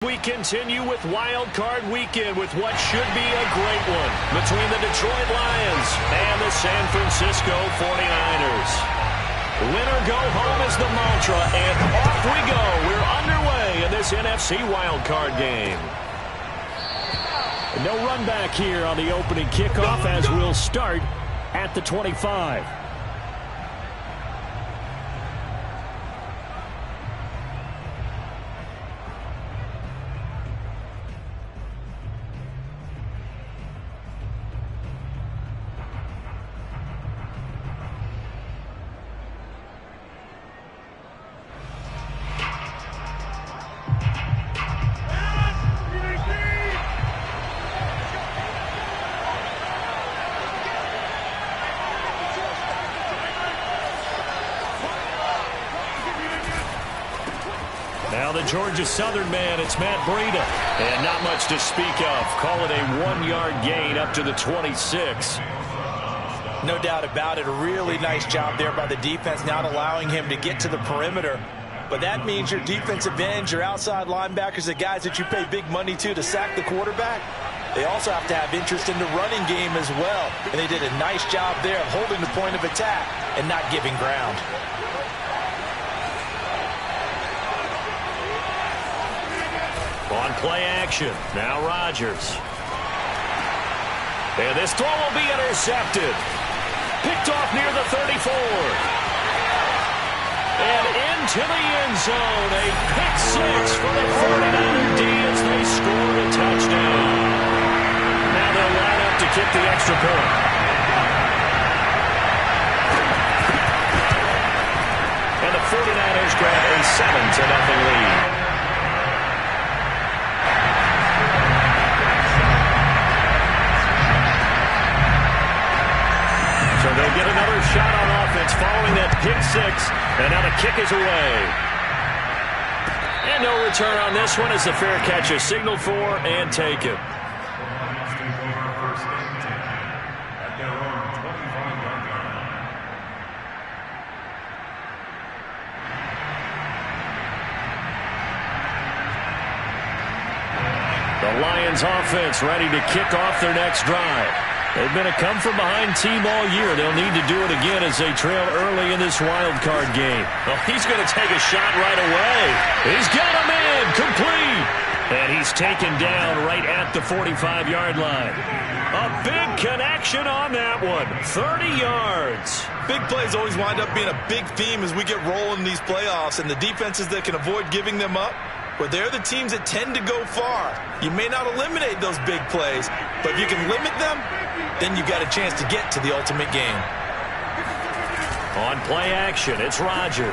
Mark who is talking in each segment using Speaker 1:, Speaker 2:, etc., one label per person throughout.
Speaker 1: We continue with Wild Card Weekend with what should be a great one between the Detroit Lions and the San Francisco 49ers. Winner go home is the mantra, and off we go. We're underway in this NFC Wild Card game. No run back here on the opening kickoff as we'll start at the 25. Now the Georgia Southern man, it's Matt Breida. And not much to speak of. Call it a 1-yard gain up to the 26.
Speaker 2: No doubt about it. A really nice job there by the defense, not allowing him to get to the perimeter. But that means your defensive ends, your outside linebackers, the guys that you pay big money to sack the quarterback, they also have to have interest in the running game as well. And they did a nice job there of holding the point of attack and not giving ground.
Speaker 1: On play action, now Rodgers. And this throw will be intercepted. Picked off near the 34. And into the end zone, a pick six for the 49er D as they score a touchdown. Now they'll line up to kick the extra point. And the 49ers grab a 7-0 lead. So they'll get another shot on offense following that pick six. And now the kick is away. And no return on this one as the fair catch is signaled for and taken. The Lions offense ready to kick off their next drive. They've been a come-from-behind team all year. They'll need to do it again as they trail early in this wild card game. Well, he's going to take a shot right away. He's got him in, complete. And he's taken down right at the 45-yard line. A big connection on that one, 30 yards.
Speaker 2: Big plays always wind up being a big theme as we get rolling in these playoffs, and the defenses that can avoid giving them up, well, they're the teams that tend to go far. You may not eliminate those big plays, but if you can limit them, then you've got a chance to get to the ultimate game.
Speaker 1: On play action, it's Rodgers.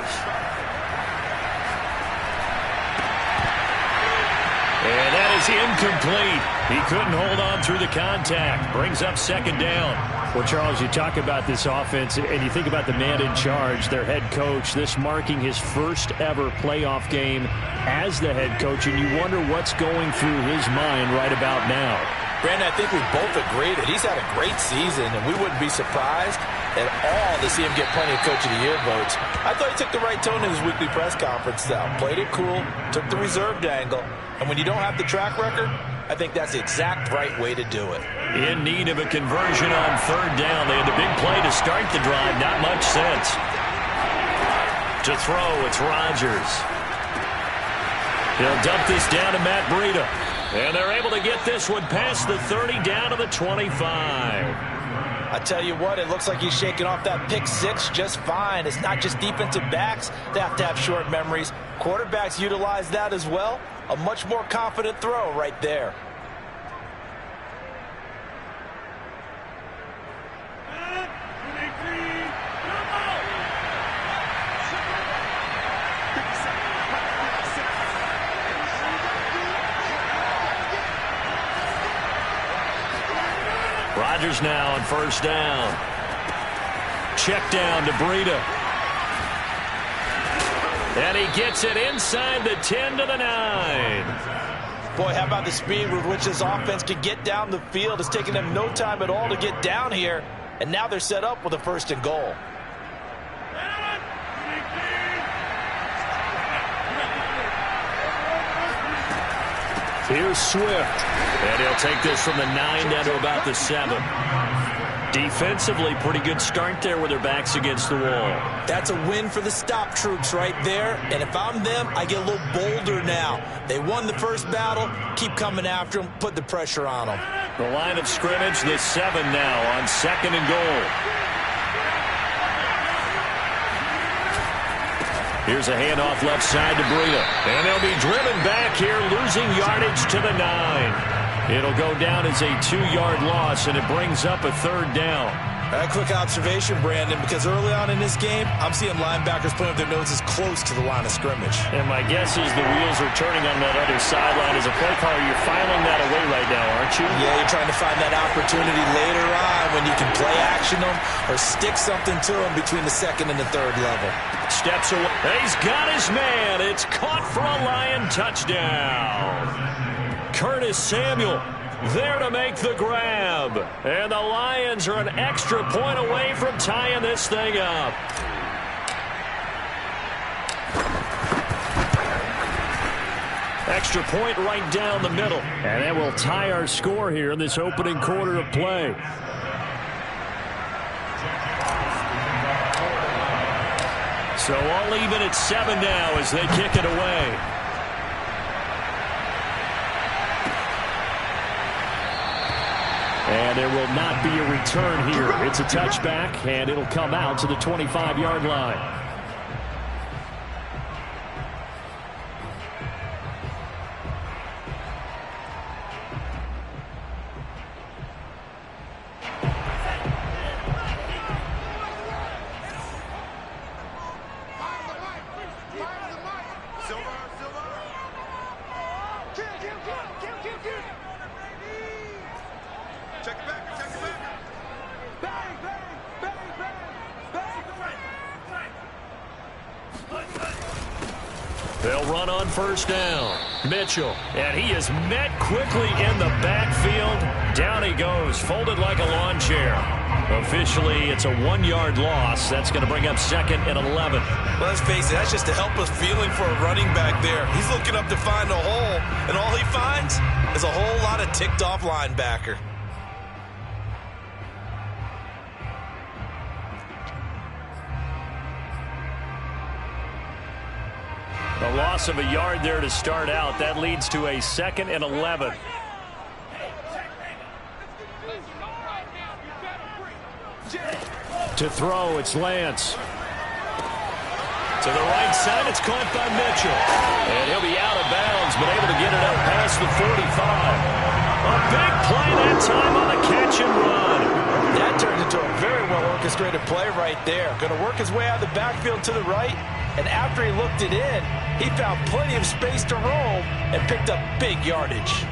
Speaker 1: And that is incomplete. He couldn't hold on through the contact. Brings up second down. Well, Charles, you talk about this offense, and you think about the man in charge, their head coach, this marking his first ever playoff game as the head coach, and you wonder what's going through his mind right about now.
Speaker 2: Brandon, I think we both agree that he's had a great season, and we wouldn't be surprised at all to see him get plenty of Coach of the Year votes. I thought he took the right tone in his weekly press conference, though. Played it cool, took the reserved angle, and when you don't have the track record, I think that's the exact right way to do it.
Speaker 1: In need of a conversion on third down. They had the big play to start the drive. Not much sense. To throw, it's Rodgers. He'll dump this down to Matt Breida. And they're able to get this one past the 30 down to the 25.
Speaker 2: I tell you what, it looks like he's shaking off that pick six just fine. It's not just defensive backs that have short memories. Quarterbacks utilize that as well. A much more confident throw right there.
Speaker 1: Rodgers now on first down. Check down to Breida. And he gets it inside the 10 to the 9.
Speaker 2: Boy, how about the speed with which this offense can get down the field? It's taken them no time at all to get down here. And now they're set up with a 1st and goal.
Speaker 1: Here's Swift. And he'll take this from the 9 down to about the 7. Defensively, pretty good start there with their backs against the wall.
Speaker 2: That's a win for the stop troops right there. And if I'm them, I get a little bolder now. They won the first battle. Keep coming after them. Put the pressure on them.
Speaker 1: The line of scrimmage, the 7 now on 2nd and goal. Here's a handoff left side to Breida. And they'll be driven back here, losing yardage to the 9. It'll go down as a 2-yard loss, and it brings up a 3rd down.
Speaker 2: A quick observation, Brandon, because early on in this game, I'm seeing linebackers putting up their noses close to the line of scrimmage.
Speaker 1: And my guess is the wheels are turning on that other sideline. As a play caller, you're filing that away right now, aren't you?
Speaker 2: Yeah, you're trying to find that opportunity later on when you can play action them or stick something to them between the 2nd and the 3rd level.
Speaker 1: Steps away. He's got his man. It's caught for a Lion touchdown. Curtis Samuel there to make the grab. And the Lions are an extra point away from tying this thing up. Extra point right down the middle. And that will tie our score here in this opening quarter of play. So all even at 7 now as they kick it away. And there will not be a return here. It's a touchback, and it'll come out to the 25-yard line. They'll run on first down. Mitchell, and he is met quickly in the backfield. Down he goes, folded like a lawn chair. Officially, it's a 1-yard loss. That's going to bring up 2nd and 11.
Speaker 2: Well, let's face it, that's just a helpless feeling for a running back there. He's looking up to find a hole, and all he finds is a whole lot of ticked-off linebacker.
Speaker 1: A loss of a yard there to start out. That leads to a 2nd and 11. To throw, it's Lance. To the right side, it's caught by Mitchell. And he'll be out of bounds, but able to get it up past the 45. A big play that time on the catch and run.
Speaker 2: That turned into a very well-orchestrated play right there. Going to work his way out of the backfield to the right, and after he looked it in, he found plenty of space to roam and picked up big yardage.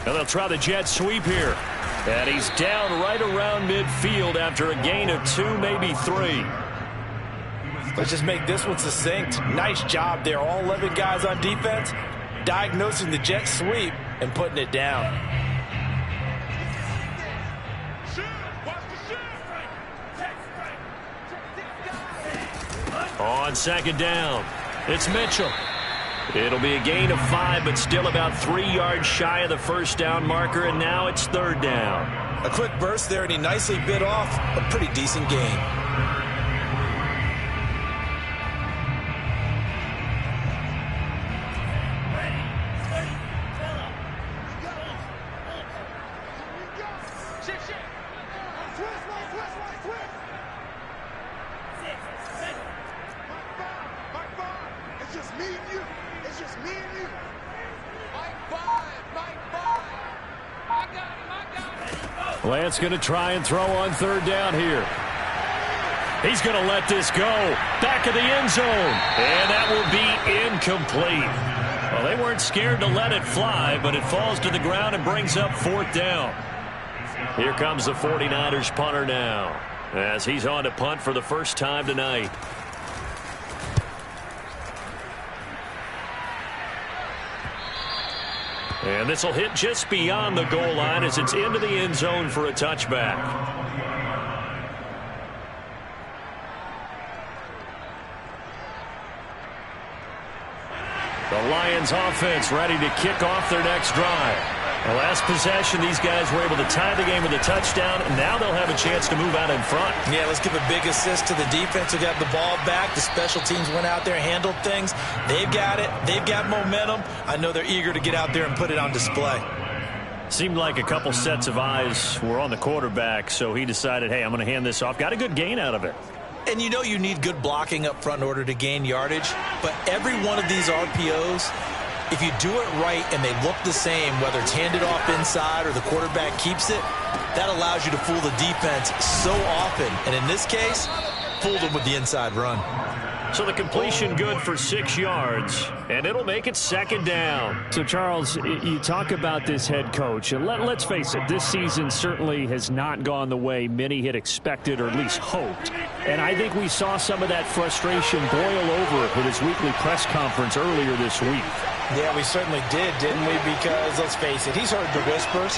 Speaker 1: And they'll try the jet sweep here. And he's down right around midfield after a gain of 2, maybe 3.
Speaker 2: Let's just make this one succinct. Nice job there. All 11 guys on defense diagnosing the jet sweep and putting it down.
Speaker 1: On 2nd down, it's Mitchell. It'll be a gain of 5, but still about 3 yards shy of the first down marker, and now it's 3rd down.
Speaker 2: A quick burst there, and he nicely bit off a pretty decent gain.
Speaker 1: Lance going to try and throw on 3rd down here. He's going to let this go. Back of the end zone. And that will be incomplete. Well, they weren't scared to let it fly, but it falls to the ground and brings up 4th down. Here comes the 49ers punter now, as he's on to punt for the first time tonight. And this will hit just beyond the goal line as it's into the end zone for a touchback. The Lions offense ready to kick off their next drive. The last possession, these guys were able to tie the game with a touchdown, and now they'll have a chance to move out in front.
Speaker 2: Yeah, let's give a big assist to the defense who got the ball back. The special teams went out there, handled things. They've got it. They've got momentum. I know they're eager to get out there and put it on display.
Speaker 1: Seemed like a couple sets of eyes were on the quarterback, so he decided, hey, I'm going to hand this off. Got a good gain out of it.
Speaker 2: And you know you need good blocking up front in order to gain yardage. But every one of these RPOs, if you do it right and they look the same, whether it's handed off inside or the quarterback keeps it, that allows you to fool the defense so often. And in this case, fooled them with the inside run.
Speaker 1: So the completion good for 6 yards, and it'll make it second down.
Speaker 3: So, Charles, you talk about this head coach, and let's face it, this season certainly has not gone the way many had expected or at least hoped. And I think we saw some of that frustration boil over with his weekly press conference earlier this week.
Speaker 2: Yeah, we certainly did, didn't we? Because, let's face it, he's heard the whispers,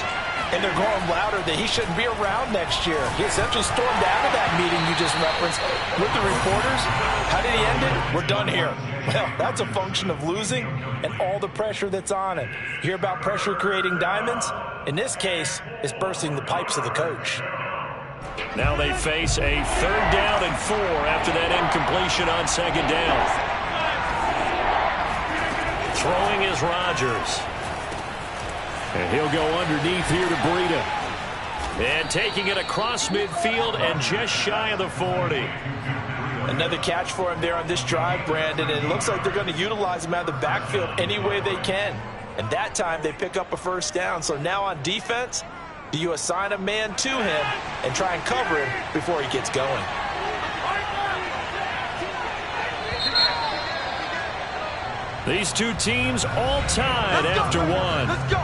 Speaker 2: and they're growing louder that he shouldn't be around next year. He essentially stormed out of that meeting you just referenced with the reporters. How did he end it? We're done here. Well, that's a function of losing and all the pressure that's on it. You hear about pressure creating diamonds? In this case, it's bursting the pipes of the coach.
Speaker 1: Now they face a 3rd down and 4 after that incompletion on 2nd down. Throwing is Rodgers. And he'll go underneath here to Breida. And taking it across midfield and just shy of the 40.
Speaker 2: Another catch for him there on this drive, Brandon. And it looks like they're going to utilize him out of the backfield any way they can. And that time they pick up a 1st down. So now on defense, do you assign a man to him and try and cover him before he gets going?
Speaker 1: These two teams all tied after one.
Speaker 2: Let's go.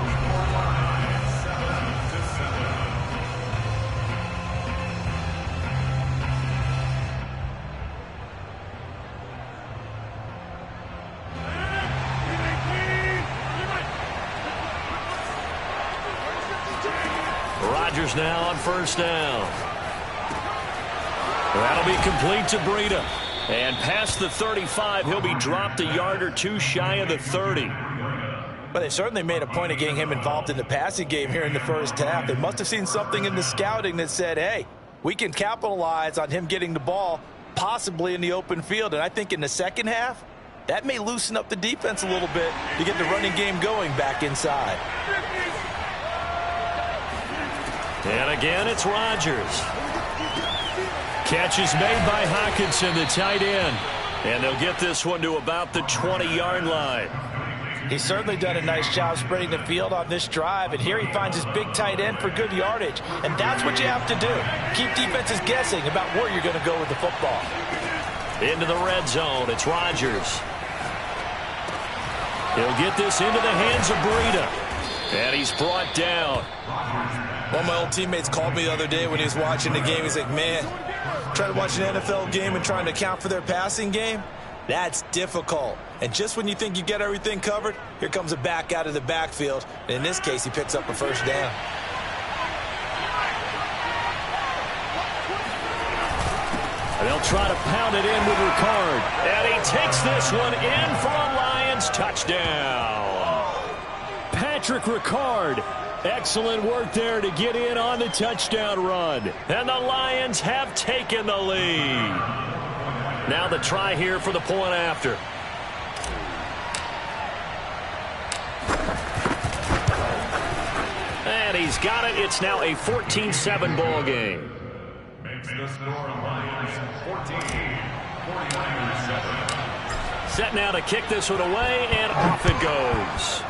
Speaker 1: Rodgers now on 1st down. That'll be complete to Breida. And past the 35, he'll be dropped a yard or two shy of the 30.
Speaker 2: But they certainly made a point of getting him involved in the passing game here in the first half. They must have seen something in the scouting that said, hey, we can capitalize on him getting the ball possibly in the open field. And I think in the second half, that may loosen up the defense a little bit to get the running game going back inside.
Speaker 1: And again, it's Rodgers. Catch is made by Hockenson, the tight end. And they'll get this one to about the 20-yard line.
Speaker 2: He's certainly done a nice job spreading the field on this drive. And here he finds his big tight end for good yardage. And that's what you have to do. Keep defenses guessing about where you're going to go with the football.
Speaker 1: Into the red zone. It's Rodgers. He'll get this into the hands of Breida. And he's brought down.
Speaker 2: One of my old teammates called me the other day when he was watching the game. He's like, man, trying to watch an NFL game and trying to account for their passing game, that's difficult. And just when you think you get everything covered, here comes a back out of the backfield. And in this case, he picks up a 1st down.
Speaker 1: And they'll try to pound it in with Ricard. And he takes this one in for a Lions touchdown.
Speaker 3: Patrick Ricard. Excellent work there to get in on the touchdown run.
Speaker 1: And the Lions have taken the lead. Now the try here for the point after. And he's got it. It's now a 14-7 ball game.
Speaker 4: Makes the score Lions 14, 49-7.
Speaker 1: Set now to kick this one away, and off it goes.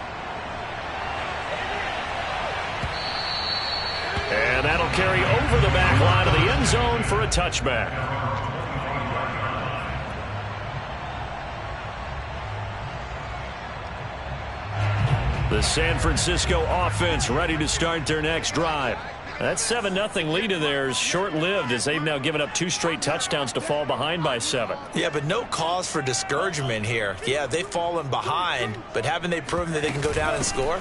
Speaker 1: And that'll carry over the back line of the end zone for a touchback. The San Francisco offense ready to start their next drive. That 7-0 lead of theirs short-lived as they've now given up 2 straight touchdowns to fall behind by 7.
Speaker 2: Yeah, but no cause for discouragement here. Yeah, they've fallen behind, but haven't they proven that they can go down and score?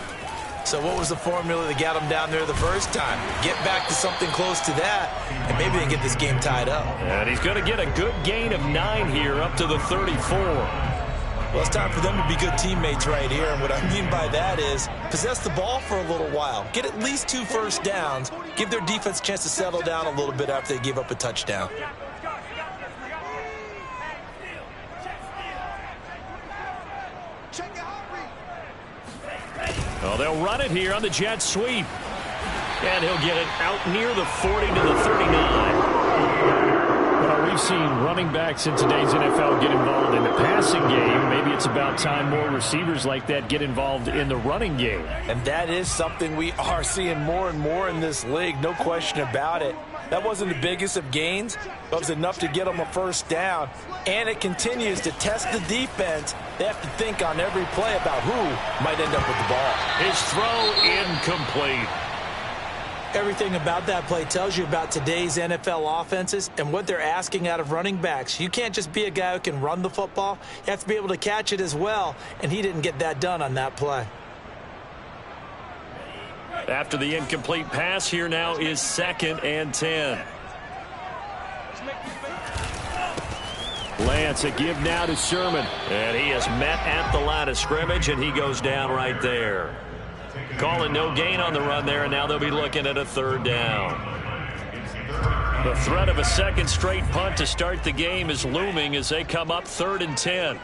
Speaker 2: So what was the formula that got them down there the first time? Get back to something close to that, and maybe they can get this game tied up.
Speaker 1: And he's going to get a good gain of 9 here, up to the 34.
Speaker 2: Well, it's time for them to be good teammates right here, and what I mean by that is possess the ball for a little while. Get at least 2 first downs. Give their defense a chance to settle down a little bit after they give up a touchdown.
Speaker 1: Oh, they'll run it here on the jet sweep. And he'll get it out near the 40 to the 39.
Speaker 3: Well, we've seen running backs in today's NFL get involved in the passing game. Maybe it's about time more receivers like that get involved in the running game.
Speaker 2: And that is something we are seeing more and more in this league, no question about it. That wasn't the biggest of gains, but it was enough to get them a first down. And it continues to test the defense. They have to think on every play about who might end up with the ball.
Speaker 1: His throw incomplete.
Speaker 2: Everything about that play tells you about today's NFL offenses and what they're asking out of running backs. You can't just be a guy who can run the football. You have to be able to catch it as well, and he didn't get that done on that play.
Speaker 1: After the incomplete pass, here now is 2nd and 10. Lance, a give now to Sherman. And he is met at the line of scrimmage, and he goes down right there. Calling no gain on the run there, and now they'll be looking at a 3rd down. The threat of a second straight punt to start the game is looming as they come up 3rd and 10.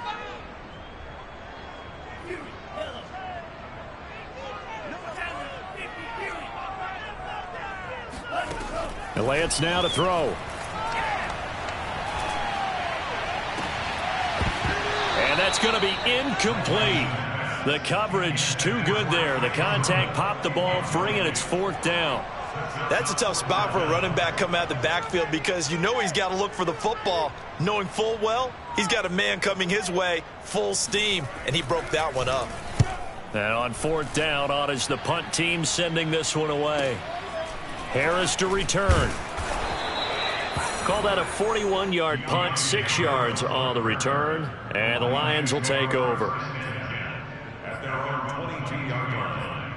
Speaker 3: And Lance now to throw.
Speaker 1: And that's going to be incomplete. The coverage too good there. The contact popped the ball free, and it's 4th down.
Speaker 2: That's a tough spot for a running back coming out of the backfield because you know he's got to look for the football, knowing full well he's got a man coming his way full steam, and he broke that one up.
Speaker 1: And on 4th down, on is the punt team sending this one away. Harris to return. Call that a 41-yard punt, 6 yards on the return, and the Lions will take over.
Speaker 4: At their own 22-yard line.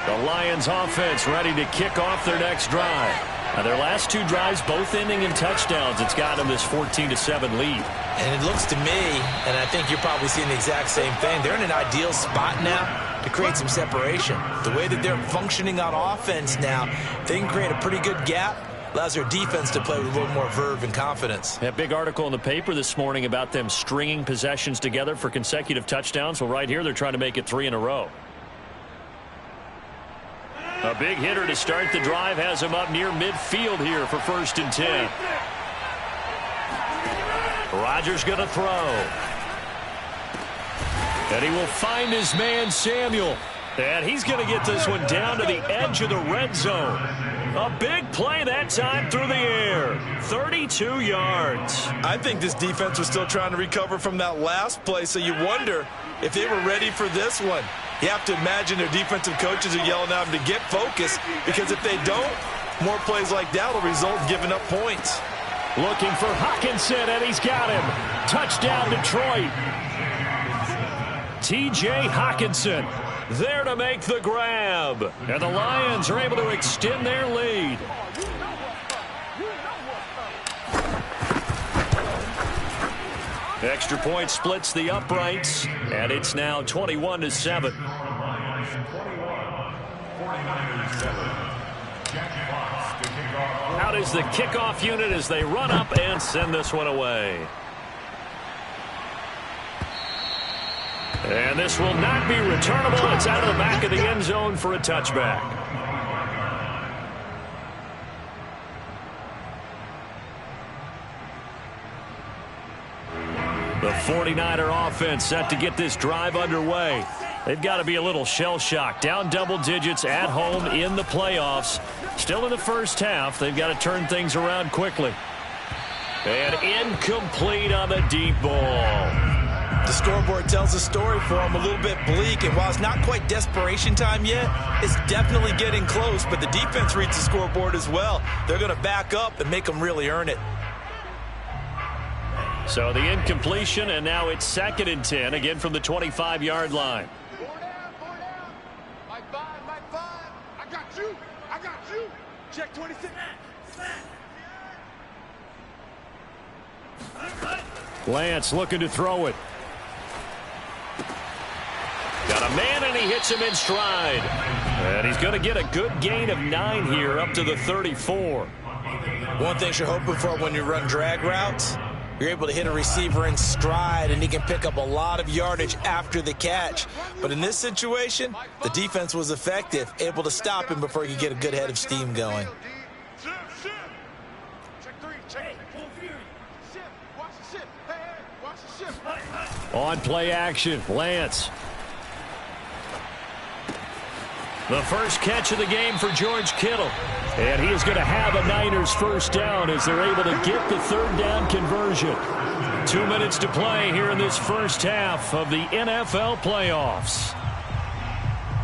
Speaker 1: The Lions offense ready to kick off their next drive. Now, their last 2 drives both ending in touchdowns. It's got them this 14-7 lead.
Speaker 2: And it looks to me, and I think you're probably seeing the exact same thing, they're in an ideal spot now to create some separation. The way that they're functioning on offense now, they can create a pretty good gap. Allows their defense to play with a little more verve and confidence.
Speaker 1: That big article in the paper this morning about them stringing possessions together for consecutive touchdowns. Well, right here, they're trying to make it 3 in a row. A big hitter to start the drive has him up near midfield here for 1st and 10. Rodgers going to throw. And he will find his man Samuel. And he's going to get this one down to the edge of the red zone. A big play that time through the air. 32 yards.
Speaker 2: I think this defense was still trying to recover from that last play, so you wonder if they were ready for this one. You have to imagine their defensive coaches are yelling at them to get focused, because if they don't, more plays like that will result in giving up points.
Speaker 3: Looking for Hockenson, and he's got him. Touchdown, Detroit. T.J. Hockenson there to make the grab. And the Lions are able to extend their lead. Extra point splits the uprights, and it's now 21-7. Out is the kickoff unit as they run up and send this one away. And this will not be returnable. It's out of the back of the end zone for a touchback. The 49er offense set to get this drive underway. They've got to be a little shell-shocked. Down double digits at home in the playoffs. Still in the first half. They've got to turn things around quickly. And incomplete on the deep ball.
Speaker 2: The scoreboard tells a story for him, a little bit bleak, and while it's not quite desperation time yet, it's definitely getting close, but the defense reads the scoreboard as well. They're going to back up and make them really earn it.
Speaker 1: So the incompletion, and now it's 2nd and 10, again from the 25-yard line.
Speaker 5: Mike 5. I got you. Check 26.
Speaker 3: Lance looking to throw it.
Speaker 1: Got a man, and he hits him in stride. And he's going to get a good gain of 9 here, up to the 34.
Speaker 2: One thing you're hoping for when you run drag routes, you're able to hit a receiver in stride, and he can pick up a lot of yardage after the catch. But in this situation, the defense was effective, able to stop him before he could get a good head of steam going.
Speaker 3: On play action, Lance.
Speaker 1: The first catch of the game for George Kittle.
Speaker 3: And he is going to have a Niners first down as they're able to get the 3rd down conversion.
Speaker 1: 2 minutes to play here in this first half of the NFL playoffs.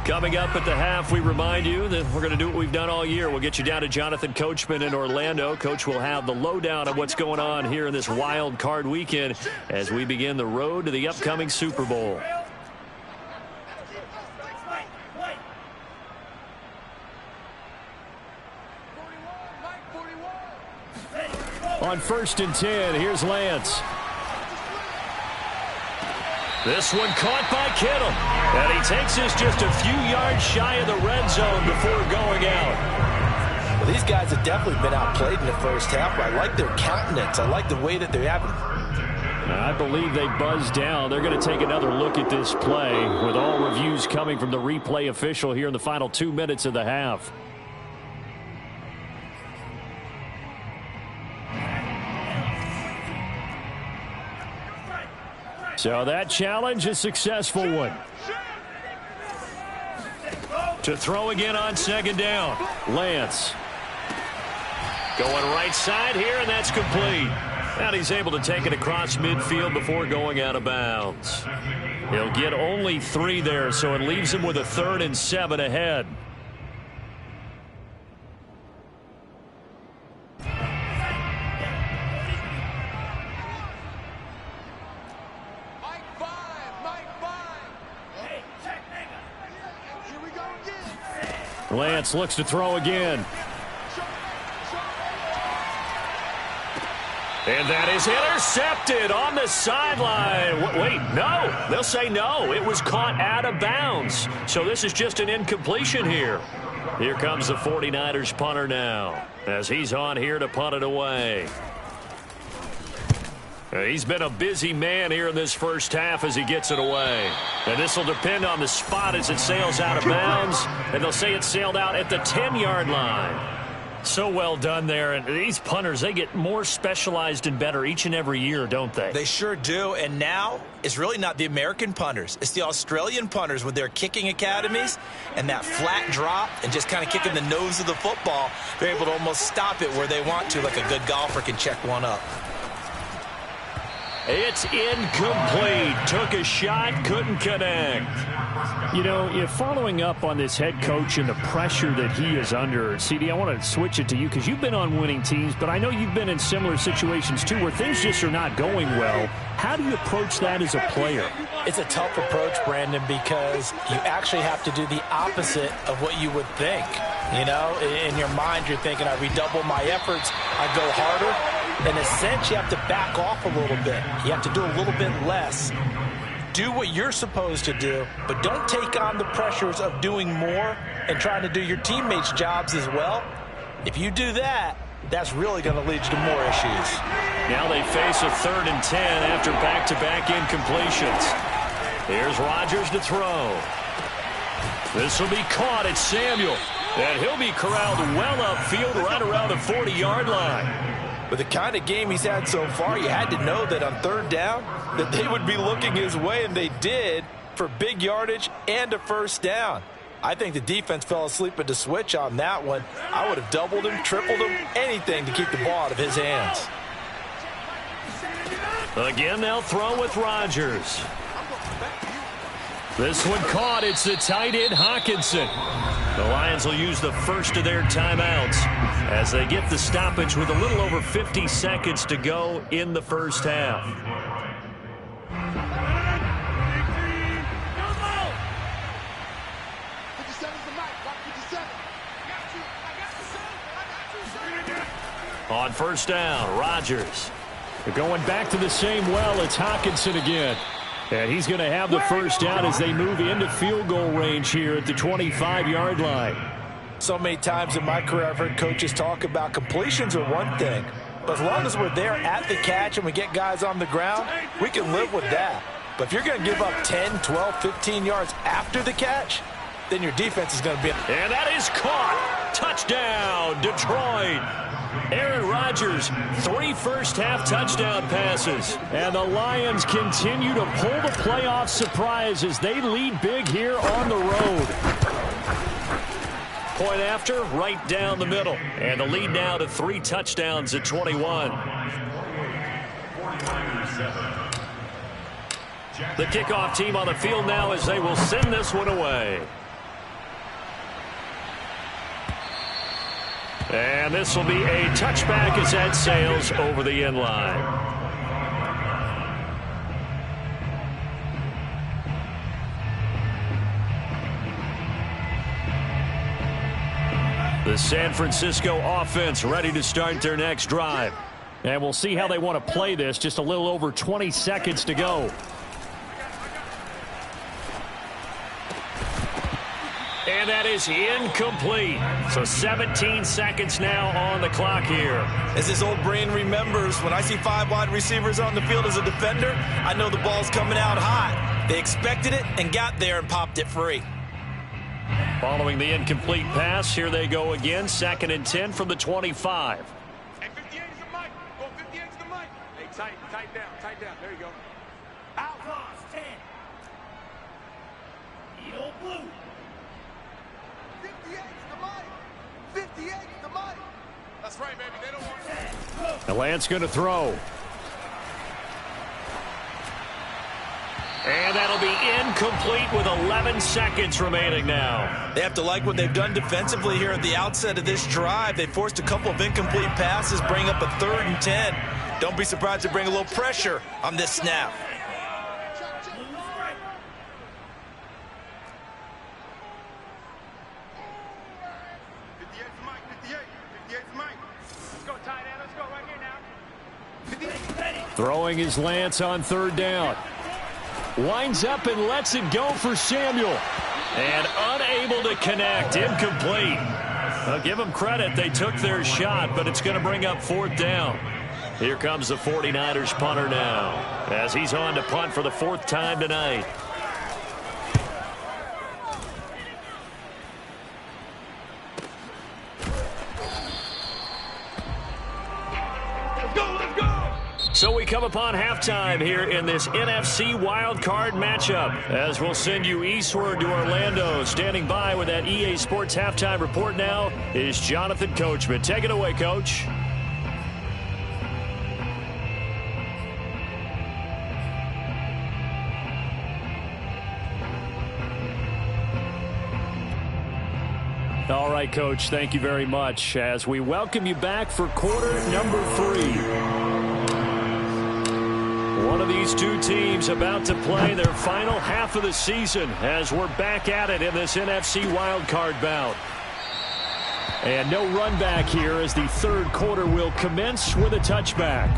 Speaker 1: Coming up at the half, we remind you that we're going to do what we've done all year. We'll get you down to Jonathan Coachman in Orlando. Coach will have the lowdown of what's going on here in this wild card weekend as we begin the road to the upcoming Super Bowl.
Speaker 3: On 1st and 10, here's Lance.
Speaker 1: This one caught by Kittle. And he takes this just a few yards shy of the red zone before going out.
Speaker 2: Well, these guys have definitely been outplayed in the first half, but I like their countenance. I like the way that they're having.
Speaker 3: I believe they buzzed down. They're going to take another look at this play with all reviews coming from the replay official here in the final 2 minutes of the half. So that challenge, a successful one.
Speaker 1: To throw again on 2nd down.
Speaker 3: Lance.
Speaker 1: Going right side here, and that's complete. And he's able to take it across midfield before going out of bounds. He'll get only 3 there, so it leaves him with a 3rd and 7 ahead.
Speaker 3: Lance looks to throw again.
Speaker 1: And that is intercepted on the sideline. Wait, no. They'll say no. It was caught out of bounds. So this is just an incompletion here. Here comes the 49ers punter now as he's on here to punt it away. He's been a busy man here in this first half as he gets it away. And this will depend on the spot as it sails out of bounds. And they'll say it sailed out at the 10-yard line. So well done there. And these punters, they get more specialized and better each and every year, don't they?
Speaker 2: They sure do. And now it's really not the American punters. It's the Australian punters with their kicking academies and that flat drop and just kind of kicking the nose of the football. They're able to almost stop it where they want to, like a good golfer can check one up.
Speaker 1: It's incomplete. Took a shot, couldn't connect.
Speaker 3: You know, following up on this head coach and the pressure that he is under, CD, I want to switch it to you because you've been on winning teams, but I know you've been in similar situations too where things just are not going well. How do you approach that as a player?
Speaker 2: It's a tough approach, Brandon, because you actually have to do the opposite of what you would think. You know, in your mind, you're thinking, I redouble my efforts, I go harder. In a sense, you have to back off a little bit. You have to do a little bit less. Do what you're supposed to do, but don't take on the pressures of doing more and trying to do your teammates' jobs as well. If you do that, that's really going to lead you to more issues.
Speaker 1: Now they face a 3rd and 10 after back-to-back incompletions. Here's Rodgers to throw. This will be caught at Samuel, and he'll be corralled well upfield right around the 40-yard line.
Speaker 2: With the kind of game he's had so far, you had to know that on 3rd down that they would be looking his way, and they did, for big yardage and a first down. I think the defense fell asleep at the switch on that one. I would have doubled him, tripled him, anything to keep the ball out of his hands.
Speaker 1: Again, they'll throw with Rodgers. This one caught. It's the tight end, Hockenson. The Lions will use the first of their timeouts as they get the stoppage with a little over 50 seconds to go in the first half. On first down, Rodgers.
Speaker 3: They're going back to the same well. It's Hockenson again. And he's going to have the first down as they move into field goal range here at the 25-yard line.
Speaker 2: So many times in my career I've heard coaches talk about completions are one thing. But as long as we're there at the catch and we get guys on the ground, we can live with that. But if you're going to give up 10, 12, 15 yards after the catch, then your defense is going to be...
Speaker 1: And that is caught. Touchdown, Detroit. Aaron Rodgers, 3 first-half touchdown passes.
Speaker 3: And the Lions continue to pull the playoff surprise as they lead big here on the road.
Speaker 1: Point after, right down the middle. And the lead now to 3 touchdowns at 21. The kickoff team on the field now as they will send this one away. And this will be a touchback as that sails over the end line. The San Francisco offense ready to start their next drive.
Speaker 3: And we'll see how they want to play this. Just a little over 20 seconds to go.
Speaker 1: And that is incomplete. So 17 seconds now on the clock here.
Speaker 2: As this old brain remembers, when I see 5 wide receivers on the field as a defender, I know the ball's coming out hot. They expected it and got there and popped it free.
Speaker 1: Following the incomplete pass, here they go again. 2nd and 10 from the 25.
Speaker 5: Hey, 58 is the mic. Go 58 is the mic. Hey, tight down. There you go. Outlaws 10. Yellow blue. 58 is the mic. 58 is the mic. That's right, baby. They don't want that.
Speaker 3: The Lance going to throw.
Speaker 1: And that'll be incomplete with 11 seconds remaining now.
Speaker 2: They have to like what they've done defensively here at the outset of this drive. They forced a couple of incomplete passes, bring up a 3rd and 10. Don't be surprised to bring a little pressure on this snap.
Speaker 3: Throwing his Lance on 3rd down. Winds up and lets it go for Samuel.
Speaker 1: And unable to connect. Incomplete. I'll give them credit. They took their shot, but it's going to bring up 4th down. Here comes the 49ers punter now, as he's on to punt for the 4th time tonight. So we come upon halftime here in this NFC wildcard matchup, as we'll send you eastward to Orlando. Standing by with that EA Sports halftime report now is Jonathan Coachman. Take it away, Coach.
Speaker 3: All right, Coach, thank you very much as we welcome you back for quarter number 3.
Speaker 1: One of these two teams about to play their final half of the season as we're back at it in this NFC wildcard bout.
Speaker 3: And no run back here as the 3rd quarter will commence with a touchback.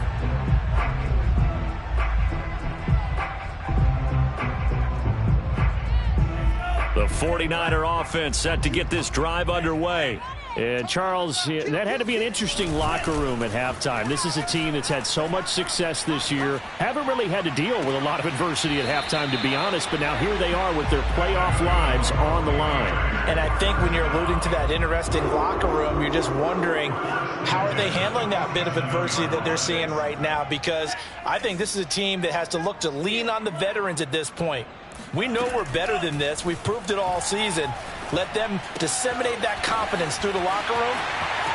Speaker 1: The 49er offense set to get this drive underway.
Speaker 3: And, Charles, that had to be an interesting locker room at halftime. This is a team that's had so much success this year. Haven't really had to deal with a lot of adversity at halftime, to be honest. But now here they are with their playoff lives on the line.
Speaker 2: And I think when you're alluding to that interesting locker room, you're just wondering how are they handling that bit of adversity that they're seeing right now? Because I think this is a team that has to look to lean on the veterans at this point. We know we're better than this. We've proved it all season. Let them disseminate that confidence through the locker room,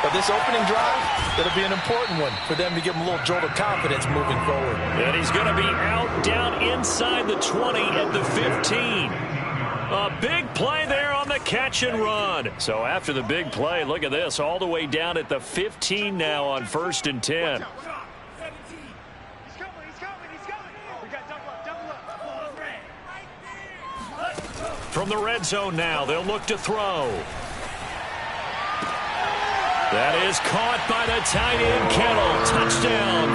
Speaker 2: But this opening drive, it'll be an important one for them to give them a little jolt of confidence moving forward.
Speaker 1: And he's going to be out down inside the 20 at the 15. A big play there on the catch and run. So after the big play, look at this, all the way down at the 15 now on 1st and 10. From the red zone now, they'll look to throw. That is caught by the tight end, Kittle. Touchdown,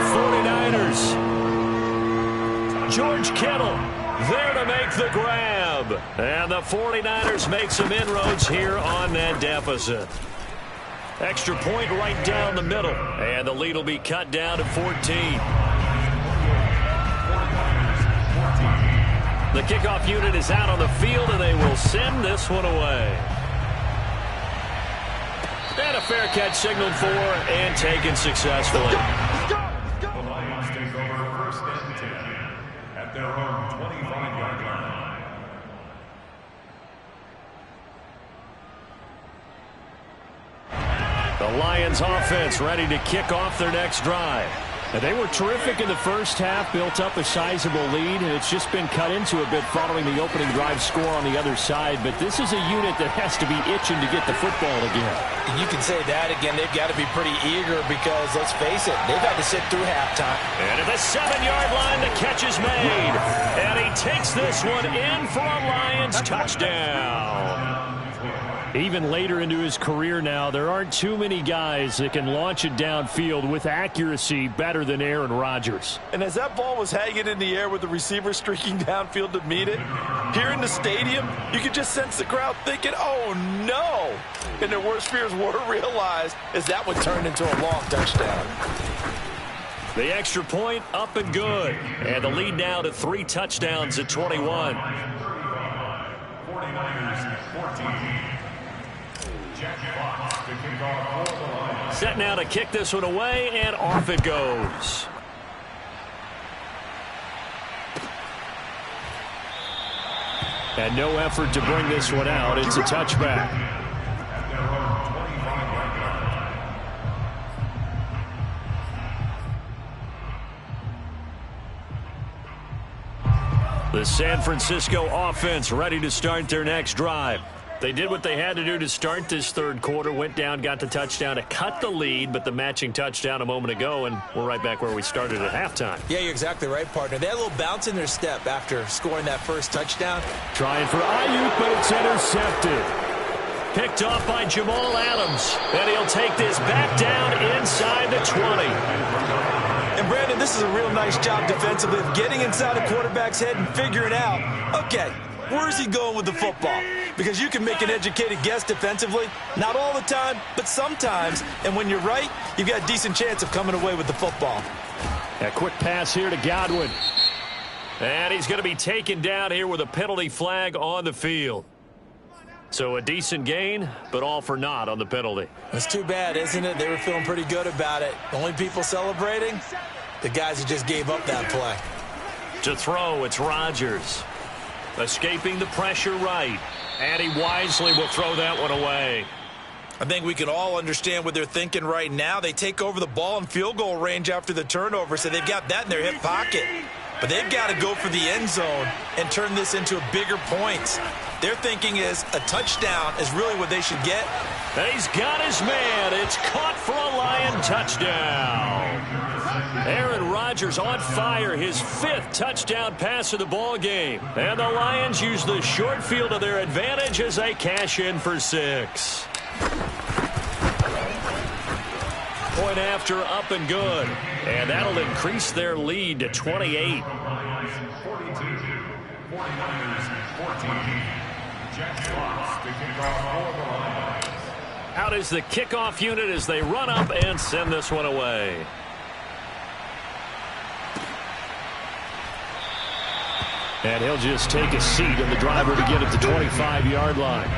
Speaker 1: 49ers. George Kittle there to make the grab. And the 49ers make some inroads here on that deficit. Extra point right down the middle. And the lead will be cut down to 14. The kickoff unit is out on the field, and they will send this one away. And a fair catch signaled for and taken successfully.
Speaker 4: The Lions take over 1st and 10 at their own 25-yard line.
Speaker 1: The Lions offense ready to kick off their next drive.
Speaker 3: And they were terrific in the first half, built up a sizable lead, and it's just been cut into a bit following the opening drive score on the other side. But this is a unit that has to be itching to get the football again.
Speaker 2: You can say that again. They've got to be pretty eager because, let's face it, they've had to sit through halftime.
Speaker 1: And at the 7-yard line, the catch is made. And he takes this one in for a Lions touchdown.
Speaker 3: Even later into his career now, there aren't too many guys that can launch it downfield with accuracy better than Aaron Rodgers.
Speaker 2: And as that ball was hanging in the air with the receiver streaking downfield to meet it, here in the stadium, you could just sense the crowd thinking, oh, no. And their worst fears were realized as that one turned into a long touchdown.
Speaker 1: The extra point up and good. And the lead now to 3 touchdowns at 21.
Speaker 4: 49ers 14. Jack Fox to kick off for the Lions.
Speaker 1: Set now to kick this one away, and off it goes.
Speaker 3: And no effort to bring this one out. It's a touchback.
Speaker 4: At their own 25-yard line.
Speaker 1: The San Francisco offense ready to start their next drive. They did what they had to do to start this third quarter, went down, got the touchdown to cut the lead, but the matching touchdown a moment ago, and we're right back where we started at halftime.
Speaker 2: Yeah, you're exactly right, partner. They had a little bounce in their step after scoring that first touchdown.
Speaker 3: Trying for Ayuk, but it's intercepted.
Speaker 1: Picked off by Jamal Adams, and he'll take this back down inside the 20.
Speaker 2: And, Brandon, this is a real nice job defensively of getting inside a quarterback's head and figuring out, okay, where's he going with the football? Because you can make an educated guess defensively. Not all the time, but sometimes. And when you're right, you've got a decent chance of coming away with the football.
Speaker 3: A quick pass here to Godwin.
Speaker 1: And he's going to be taken down here with a penalty flag on the field. So a decent gain, but all for naught on the penalty.
Speaker 2: It's too bad, isn't it? They were feeling pretty good about it. The only people celebrating, the guys who just gave up that play.
Speaker 1: To throw, it's Rodgers. Escaping the pressure right. And he wisely will throw that one away.
Speaker 2: I think we can all understand what they're thinking right now. They take over the ball in field goal range after the turnover, so they've got that in their hip pocket. But they've got to go for the end zone and turn this into bigger points. Their thinking is a touchdown is really what they should get.
Speaker 1: And he's got his man. It's caught for a Lion touchdown. Aaron Rodgers on fire, his 5th touchdown pass of the ball game. And the Lions use the short field to their advantage as they cash in for 6. Point after, up and good. And that'll increase their lead to 28.
Speaker 4: 42, 49ers 14. Jack Fox to kick off for the Lions.
Speaker 1: Out is the kickoff unit as they run up and send this one away.
Speaker 3: And he'll just take a seat in the driver to get at the 25-yard line.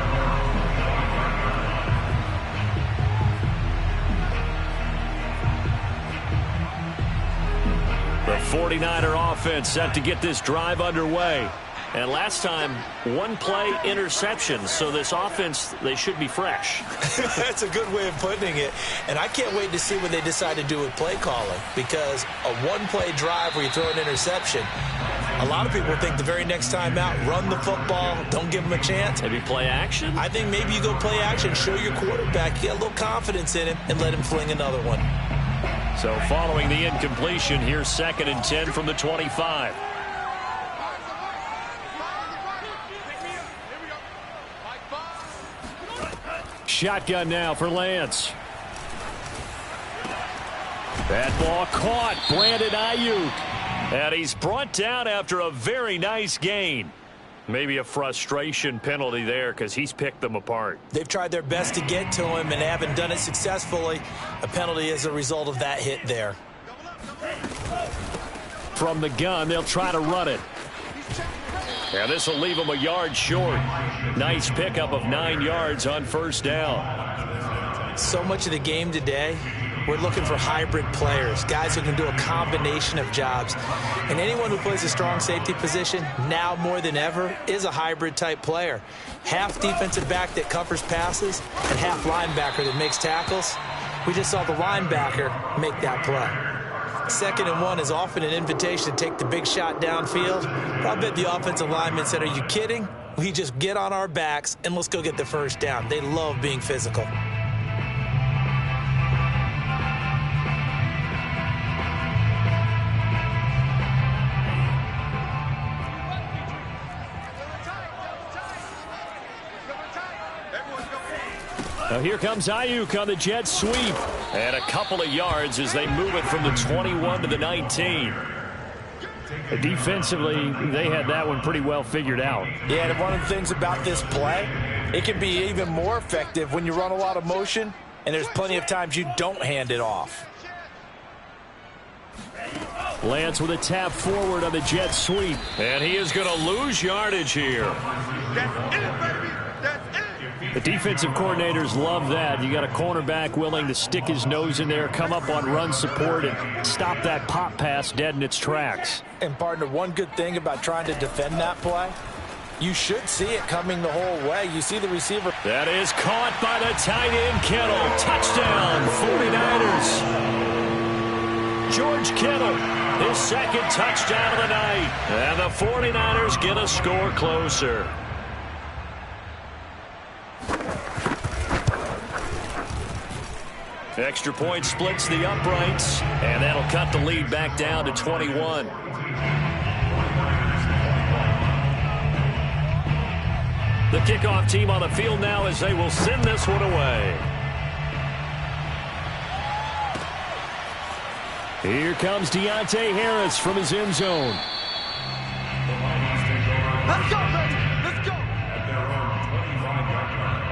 Speaker 3: The
Speaker 1: 49er offense set to get this drive underway. And last time, one play interception. So this offense, they should be fresh.
Speaker 2: That's a good way of putting it. And I can't wait to see what they decide to do with play calling, because a one-play drive where you throw an interception, a lot of people think the very next time out, run the football, don't give them a chance.
Speaker 1: Maybe play action?
Speaker 2: I think maybe you go play action, show your quarterback, get a little confidence in him, and let him fling another one.
Speaker 1: So following the incompletion, here's 2nd and 10 from the 25.
Speaker 3: Shotgun now for Lance. That ball caught. Brandon Ayuk.
Speaker 1: And he's brought down after a very nice gain. Maybe a frustration penalty there because he's picked them apart.
Speaker 2: They've tried their best to get to him and haven't done it successfully. A penalty as a result of that hit there.
Speaker 3: From the gun, they'll try to run it.
Speaker 1: And this will leave him a yard short. Nice pickup of 9 yards on first down.
Speaker 2: So much of the game today, we're looking for hybrid players, guys who can do a combination of jobs. And anyone who plays a strong safety position, now more than ever, is a hybrid type player. Half defensive back that covers passes and half linebacker that makes tackles. We just saw the linebacker make that play. 2nd and 1 is often an invitation to take the big shot downfield. But I bet the offensive lineman said, are you kidding? We just get on our backs and let's go get the first down. They love being physical.
Speaker 3: Now here comes Ayuk on the jet sweep.
Speaker 1: And a couple of yards as they move it from the 21 to the 19.
Speaker 3: Defensively, they had that one pretty well figured out.
Speaker 2: Yeah, and one of the things about this play, it can be even more effective when you run a lot of motion, and there's plenty of times you don't hand it off.
Speaker 3: Lance with a tap forward on the jet sweep.
Speaker 1: And he is going to lose yardage here.
Speaker 5: That's it, baby. That's it.
Speaker 3: The defensive coordinators love that. You got a cornerback willing to stick his nose in there, come up on run support, and stop that pop pass dead in its tracks.
Speaker 2: And partner, one good thing about trying to defend that play, you should see it coming the whole way. You see the receiver.
Speaker 1: That is caught by the tight end, Kittle. Touchdown, 49ers. George Kittle, his 2nd touchdown of the night. And the 49ers get a score closer. Extra point splits the uprights, and that'll cut the lead back down to 21. The kickoff team on the field now as they will send this one away.
Speaker 3: Here comes Deontay Harris from his end zone.
Speaker 5: Let's go, baby. Let's go.
Speaker 4: At their own 25-yard line.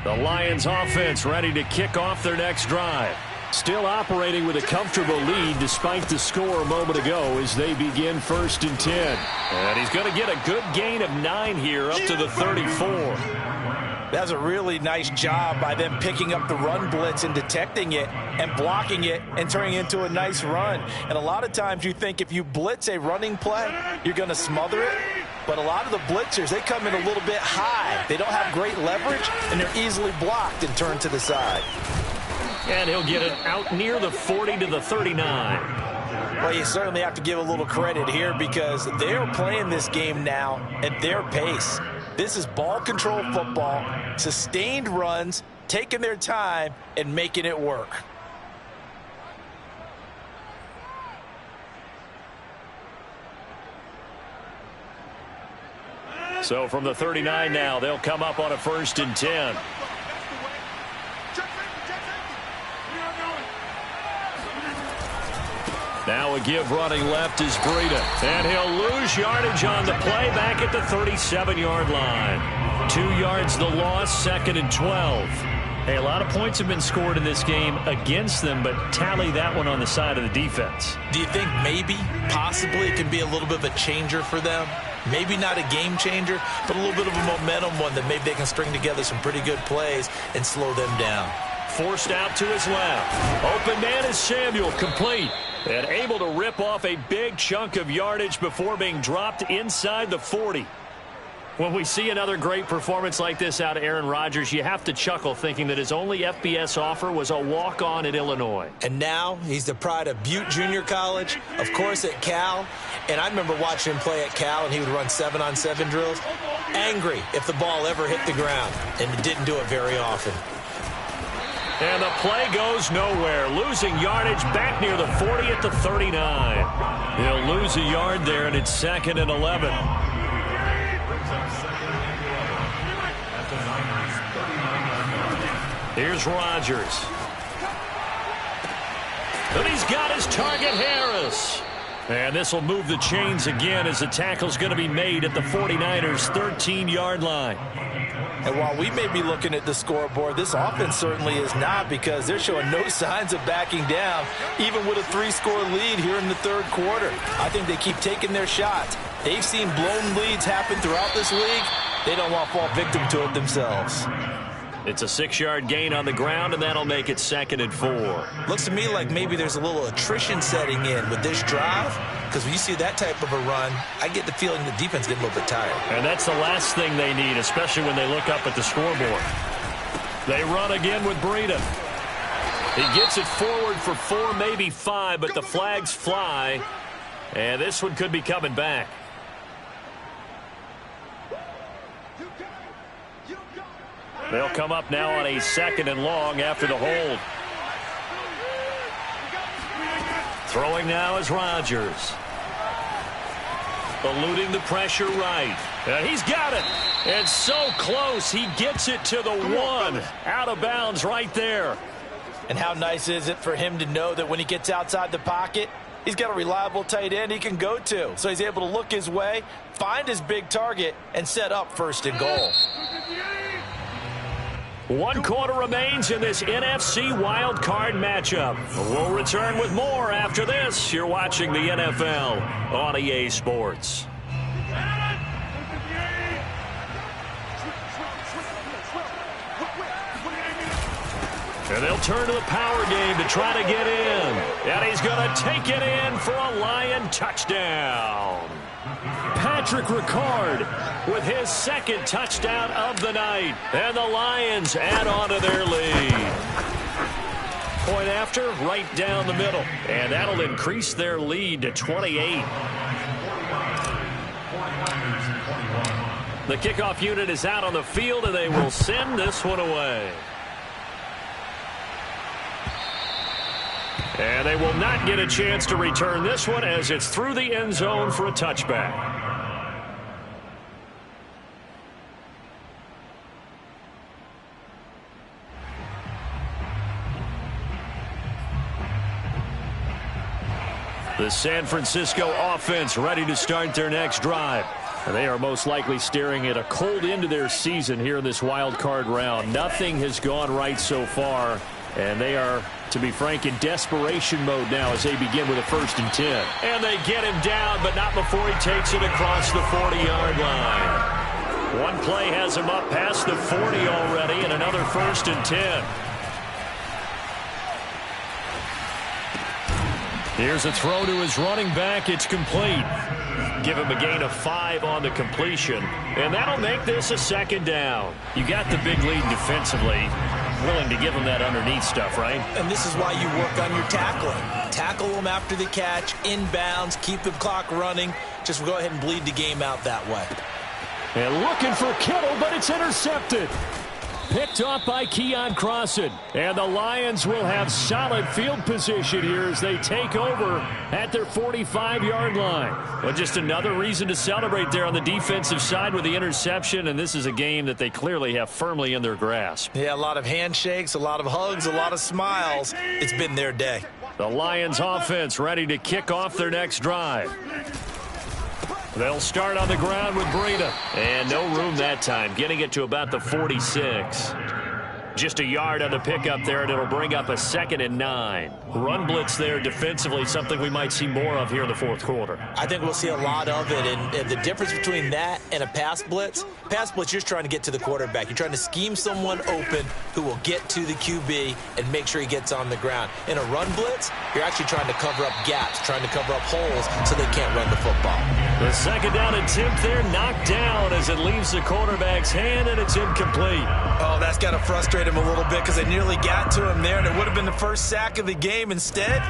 Speaker 1: The Lions offense ready to kick off their next drive.
Speaker 3: Still operating with a comfortable lead despite the score a moment ago as they begin 1st and 10.
Speaker 1: And he's going to get a good gain of 9 here up to the 34.
Speaker 2: That's a really nice job by them picking up the run blitz and detecting it and blocking it and turning it into a nice run. And a lot of times you think if you blitz a running play, you're going to smother it. But a lot of the blitzers, they come in a little bit high. They don't have great leverage, and they're easily blocked and turned to the side.
Speaker 1: And he'll get it out near the 40 to the 39.
Speaker 2: Well, you certainly have to give a little credit here because they're playing this game now at their pace. This is ball control football, sustained runs, taking their time and making it work.
Speaker 1: So from the 39 now, they'll come up on a 1st and 10. Now a give running left is Breida. And he'll lose yardage on the play back at the 37-yard line. 2 yards the loss, 2nd and 12.
Speaker 3: Hey, a lot of points have been scored in this game against them, but tally that one on the side of the defense.
Speaker 2: Do you think maybe, possibly, it can be a little bit of a changer for them? Maybe not a game changer, but a little bit of a momentum one that maybe they can string together some pretty good plays and slow them down.
Speaker 1: forced out to his left. Open man is Samuel, complete. And able to rip off a big chunk of yardage before being dropped inside the 40. When we see another great performance like this out of Aaron Rodgers, you have to chuckle thinking that his only FBS offer was a walk-on at Illinois.
Speaker 2: And now he's the pride of Butte Junior College, of course at Cal. And I remember watching him play at Cal, and he would run 7-on-7 drills. Angry if the ball ever hit the ground, and it didn't do it very often.
Speaker 1: And the play goes nowhere, losing yardage back near the 40 at the 39. He'll lose a yard there, and it's 2nd and 11. Here's Rodgers. And he's got his target, Harris. And this will move the chains again as the tackle's going to be made at the 49ers' 13-yard line.
Speaker 2: And while we may be looking at the scoreboard, this offense certainly is not, because they're showing no signs of backing down, even with a 3-score lead here in the third quarter. I think they keep taking their shots. They've seen blown leads happen throughout this league. They don't want to fall victim to it themselves.
Speaker 1: It's a 6-yard gain on the ground, and that'll make it 2nd and 4.
Speaker 2: Looks to me like maybe there's a little attrition setting in with this drive, because when you see that type of a run, I get the feeling the defense getting a little bit tired.
Speaker 1: And that's the last thing they need, especially when they look up at the scoreboard. They run again with Breida. He gets it forward for 4, maybe 5, but the flags fly, and this one could be coming back. They'll come up now on a 2nd and long after the hold. Throwing now is Rodgers. Eluding the pressure right. And he's got it. It's so close. He gets it to the 1. Out of bounds right there.
Speaker 2: And how nice is it for him to know that when he gets outside the pocket, he's got a reliable tight end he can go to. So he's able to look his way, find his big target, and set up 1st and goal.
Speaker 1: 1 quarter remains in this NFC wild card matchup. We'll return with more after this. You're watching the NFL on EA Sports. And they'll turn to the power game to try to get in. And he's going to take it in for a Lion touchdown. Patrick Ricard with his 2nd touchdown of the night. And the Lions add on to their lead. Point after, right down the middle. And that'll increase their lead to 28. The kickoff unit is out on the field, and they will send this one away. And they will not get a chance to return this one as it's through the end zone for a touchback. The San Francisco offense ready to start their next drive. And they are most likely staring at a cold end to their season here in this wild card round. Nothing has gone right so far, and they are, to be frank, in desperation mode now as they begin with a 1st and 10. And they get him down, but not before he takes it across the 40-yard line. One play has him up past the 40 already, and another 1st and 10. Here's a throw to his running back. It's complete. Give him a gain of 5 on the completion, and that'll make this a 2nd down. You got the big lead defensively. Willing to give him that underneath stuff, right?
Speaker 2: And this is why you work on your tackling. Tackle them after the catch, inbounds, keep the clock running. Just go ahead and bleed the game out that way.
Speaker 3: And looking for Kittle, but it's intercepted. Picked off by Keon Crossan. And the Lions will have solid field position here as they take over at their 45-yard line. Well, just another reason to celebrate there on the defensive side with the interception, and this is a game that they clearly have firmly in their grasp.
Speaker 2: Yeah, a lot of handshakes, a lot of hugs, a lot of smiles. It's been their day.
Speaker 1: The Lions offense ready to kick off their next drive. They'll start on the ground with Breida. And no room that time, getting it to about the 46. Just a yard on the pickup there, and it'll bring up a 2nd and 9. Run blitz there defensively, something we might see more of here in the fourth quarter.
Speaker 2: I think we'll see a lot of it, and the difference between that and a pass blitz, you're just trying to get to the quarterback. You're trying to scheme someone open who will get to the QB and make sure he gets on the ground. In a run blitz, you're actually trying to cover up gaps, trying to cover up holes so they can't run the football.
Speaker 1: The 2nd down attempt there knocked down as it leaves the quarterback's hand, and it's incomplete.
Speaker 2: Oh, that's got to frustrate him a little bit because they nearly got to him there, and it would have been the first sack of the game. Instead,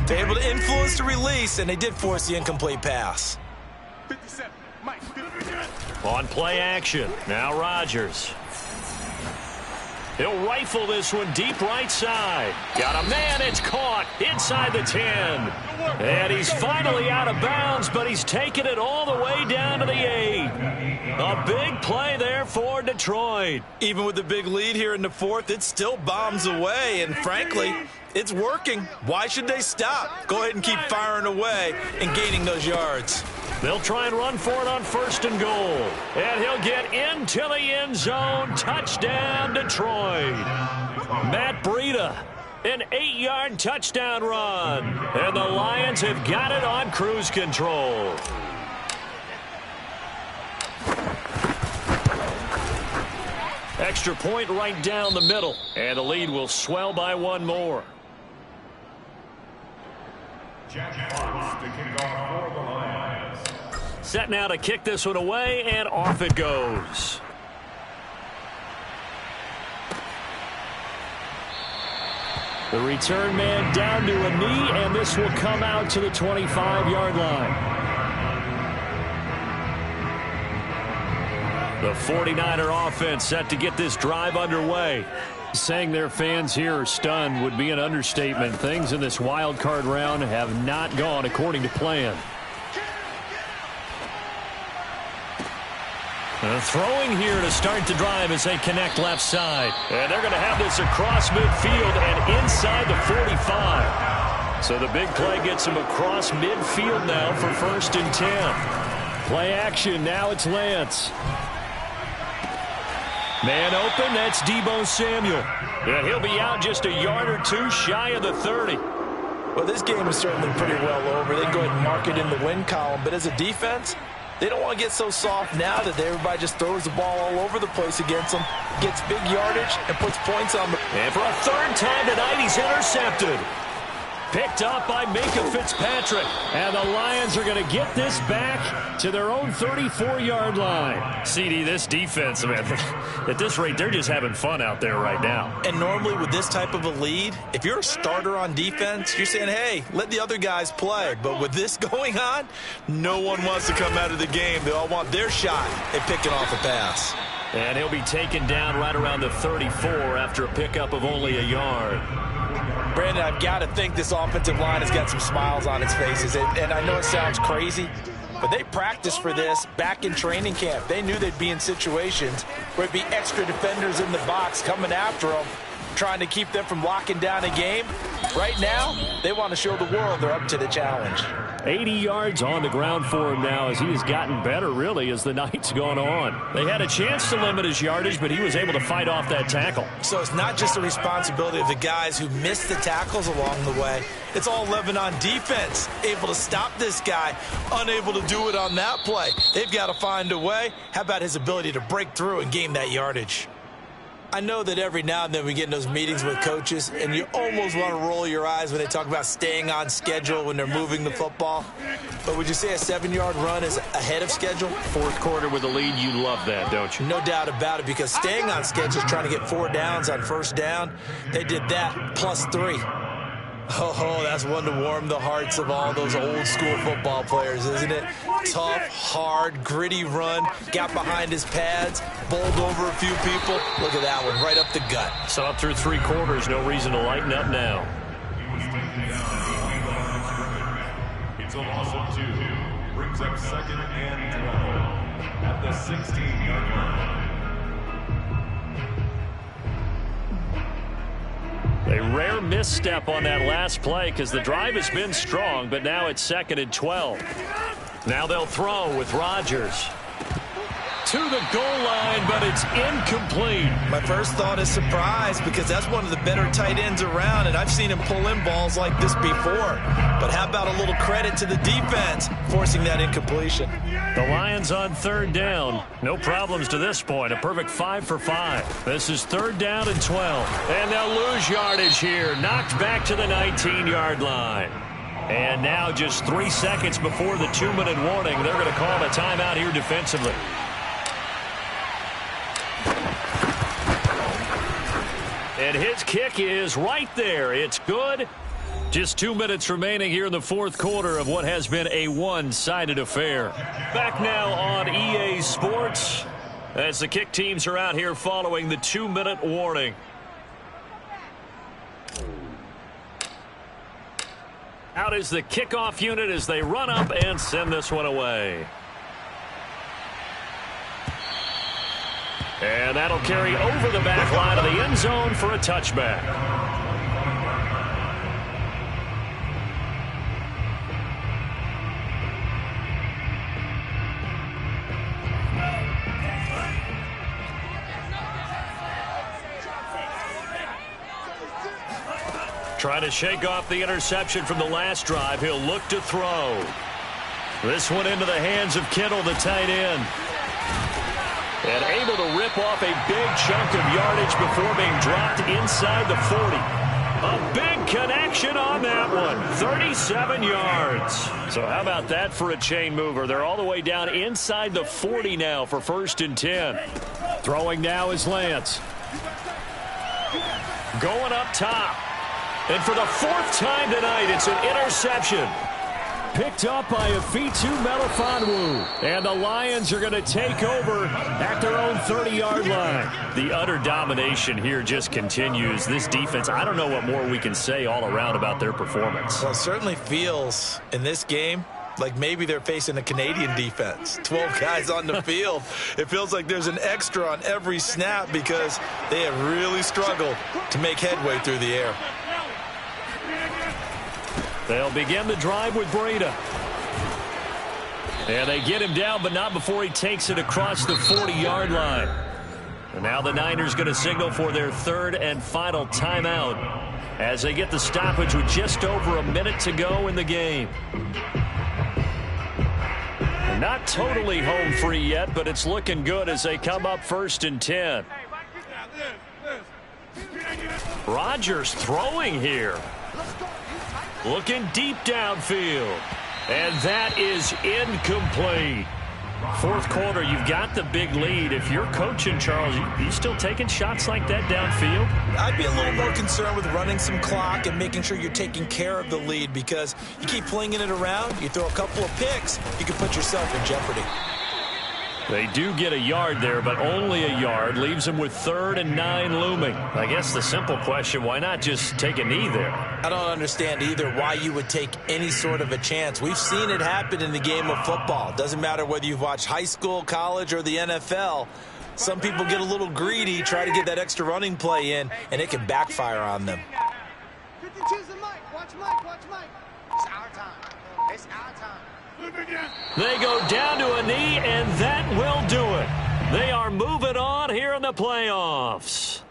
Speaker 2: they're able to influence the release, and they did force the incomplete pass.
Speaker 5: 57, Mike, 57.
Speaker 1: On play action, now Rodgers. He'll rifle this one deep right side. Got a man, it's caught inside the 10. And he's finally out of bounds, but he's taken it all the way down to the 8. A big play there for Detroit.
Speaker 2: Even with the big lead here in the fourth, it still bombs away, and frankly, it's working. Why should they stop? Go ahead and keep firing away and gaining those yards.
Speaker 1: They'll try and run for it on 1st and goal. And he'll get into the end zone. Touchdown, Detroit. Matt Breida, an 8-yard touchdown run. And the Lions have got it on cruise control. Extra point right down the middle. And the lead will swell by 1 more.
Speaker 4: Jack Fox to kick off for the Lions.
Speaker 1: Set now to kick this one away, and off it goes. The return man down to a knee, and this will come out to the 25-yard line. The 49er offense set to get this drive underway. Saying their fans here are stunned would be an understatement. Things in this wild card round have not gone according to plan. Throwing here to start the drive as they connect left side. And they're going to have this across midfield and inside the 45. So the big play gets them across midfield now for 1st and 10. Play action, now it's Lance. Man open, that's Deebo Samuel. And he'll be out just a yard or 2 shy of the 30.
Speaker 2: Well, this game is certainly pretty well over. They can go ahead and mark it in the win column. But as a defense, they don't want to get so soft now that everybody just throws the ball all over the place against them, gets big yardage, and puts points on them.
Speaker 1: And for a 3rd time tonight, he's intercepted. Picked up by Minkah Fitzpatrick. And the Lions are going to get this back to their own 34-yard line. CD, this defense, man, at this rate, they're just having fun out there right now.
Speaker 2: And normally with this type of a lead, if you're a starter on defense, you're saying, hey, let the other guys play. But with this going on, no one wants to come out of the game. They all want their shot at picking off a pass.
Speaker 1: And he'll be taken down right around the 34 after a pickup of only a yard.
Speaker 2: Brandon, I've got to think this offensive line has got some smiles on its faces. And I know it sounds crazy, but they practiced for this back in training camp. They knew they'd be in situations where it'd be extra defenders in the box coming after them, trying to keep them from locking down a game. Right now, they want to show the world they're up to the challenge.
Speaker 1: 80 yards on the ground for him now as he has gotten better, really, as the night's gone on. They had a chance to limit his yardage, but he was able to fight off that tackle.
Speaker 2: So it's not just the responsibility of the guys who missed the tackles along the way. It's all living on defense, able to stop this guy, unable to do it on that play. They've got to find a way. How about his ability to break through and gain that yardage? I know that every now and then we get in those meetings with coaches, and you almost want to roll your eyes when they talk about staying on schedule when they're moving the football. But would you say a 7-yard run is ahead of schedule?
Speaker 1: Fourth quarter with a lead, you love that, don't you?
Speaker 2: No doubt about it, because staying on schedule is trying to get 4 downs on 1st down. They did that plus 3. Oh, that's one to warm the hearts of all those old school football players, isn't it? Tough, hard, gritty run, got behind his pads, bowled over a few people. Look at that one, right up the gut.
Speaker 1: So up through 3 quarters, no reason to lighten up now.
Speaker 4: It's a loss of 2. Brings up 2nd and 12 at the 16-yard line.
Speaker 1: A rare misstep on that last play because the drive has been strong, but now it's 2nd and 12. Now they'll throw with Rodgers. To the goal line, but but it's incomplete.
Speaker 2: My first thought is surprise because that's one of the better tight ends around, and I've seen him pull in balls like this before. But how about a little credit to the defense forcing that incompletion?
Speaker 1: The Lions on third down. No problems to this point. A perfect 5 for 5. This is third down and 12. And they'll lose yardage here. Knocked back to the 19-yard line. And now just 3 seconds before the 2-minute warning, they're going to call a timeout here defensively. And his kick is right there. It's good. Just 2 minutes remaining here in the fourth quarter of what has been a one-sided affair. Back now on EA Sports as the kick teams are out here following the 2-minute warning. Out is the kickoff unit as they run up and send this one away. And that'll carry over the back line of the end zone for a touchback. Trying to shake off the interception from the last drive. He'll look to throw. This one into the hands of Kittle, the tight end. And able to rip off a big chunk of yardage before being dropped inside the 40. A big connection on that one. 37 yards. So how about that for a chain mover? They're all the way down inside the 40 now for 1st and 10. Throwing now is Lance. Going up top. And for the 4th time tonight, it's an interception. Picked up by Afitu Melifonwu. And the Lions are going to take over at their own 30-yard line. The utter domination here just continues. This defense, I don't know what more we can say all around about their performance.
Speaker 2: Well, it certainly feels in this game like maybe they're facing a Canadian defense. 12 guys on the field. It feels like there's an extra on every snap because they have really struggled to make headway through the air.
Speaker 1: They'll begin the drive with Breida. And they get him down, but not before he takes it across the 40-yard line. And now the Niners going to signal for their 3rd and final timeout as they get the stoppage with just over a minute to go in the game. Not totally home free yet, but it's looking good as they come up 1st and 10. Rodgers throwing here. Looking deep downfield. And that is incomplete. 4th quarter, you've got the big lead. If you're coaching, Charles, you still taking shots like that downfield?
Speaker 2: I'd be a little more concerned with running some clock and making sure you're taking care of the lead because you keep flinging it around, you throw a couple of picks, you can put yourself in jeopardy.
Speaker 1: They do get a yard there, but only a yard. Leaves them with 3rd and 9 looming. I guess the simple question, why not just take a knee there?
Speaker 2: I don't understand either why you would take any sort of a chance. We've seen it happen in the game of football. Doesn't matter whether you've watched high school, college, or the NFL. Some people get a little greedy, try to get that extra running play in, and it can backfire on them.
Speaker 5: 52's the mic. Watch Mike. Watch Mike. It's our time. It's our time.
Speaker 1: They go down to a knee, and that will do it. They are moving on here in the playoffs.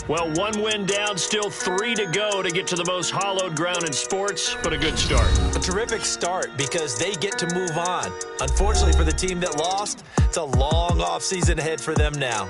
Speaker 1: Well, 1 win down, still 3 to go to get to the most hallowed ground in sports, but a good start.
Speaker 2: A terrific start because they get to move on. Unfortunately for the team that lost, it's a long offseason ahead for them now.